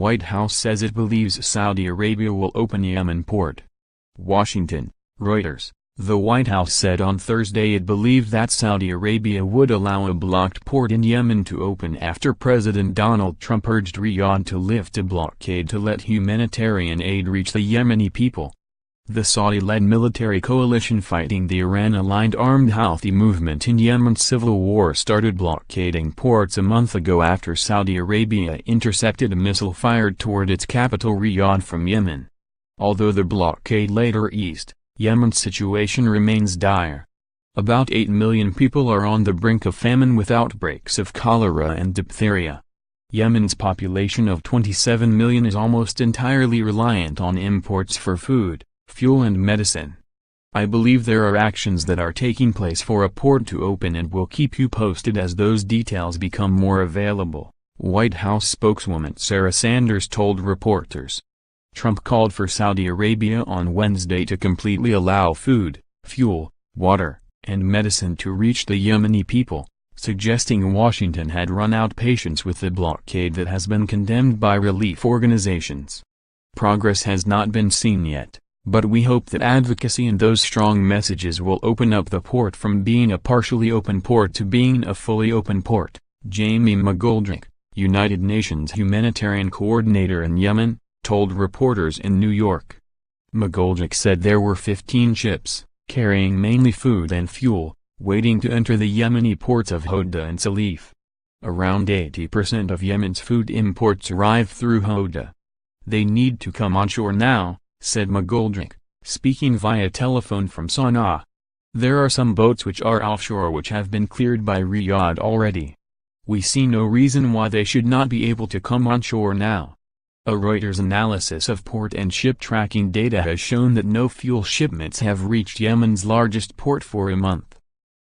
White House says it believes Saudi Arabia will open Yemen port. Washington, Reuters. The White House said on Thursday it believed that Saudi Arabia would allow a blocked port in Yemen to open after President Donald Trump urged Riyadh to lift a blockade to let humanitarian aid reach the Yemeni people. The Saudi-led military coalition fighting the Iran-aligned armed Houthi movement in Yemen's civil war started blockading ports a month ago after Saudi Arabia intercepted a missile fired toward its capital Riyadh from Yemen. Although the blockade later eased, Yemen's situation remains dire. About 8 million people are on the brink of famine with outbreaks of cholera and diphtheria. Yemen's population of 27 million is almost entirely reliant on imports for food, fuel and medicine. I believe there are actions that are taking place for a port to open and will keep you posted as those details become more available, White House spokeswoman Sarah Sanders told reporters. Trump called for Saudi Arabia on Wednesday to completely allow food, fuel, water, and medicine to reach the Yemeni people, suggesting Washington had run out patience with the blockade that has been condemned by relief organizations. Progress has not been seen yet, but we hope that advocacy and those strong messages will open up the port from being a partially open port to being a fully open port. Jamie McGoldrick, United Nations humanitarian coordinator in Yemen, told reporters in New York. McGoldrick said there were 15 ships, carrying mainly food and fuel, waiting to enter the Yemeni ports of Hodeida and Salif. Around 80% of Yemen's food imports arrive through Hodeida. They need to come onshore now, said McGoldrick, speaking via telephone from Sana'a. There are some boats which are offshore which have been cleared by Riyadh already. We see no reason why they should not be able to come onshore now. A Reuters analysis of port and ship tracking data has shown that no fuel shipments have reached Yemen's largest port for a month.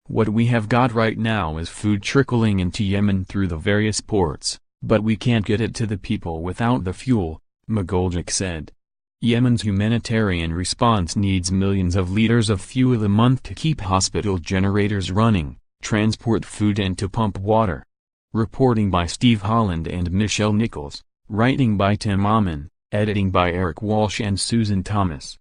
What we have got right now is food trickling into Yemen through the various ports, but we can't get it to the people without the fuel, McGoldrick said. Yemen's humanitarian response needs millions of liters of fuel a month to keep hospital generators running, transport food and to pump water. Reporting by Steve Holland and Michelle Nichols. Writing by Tim Aman, editing by Eric Walsh and Susan Thomas.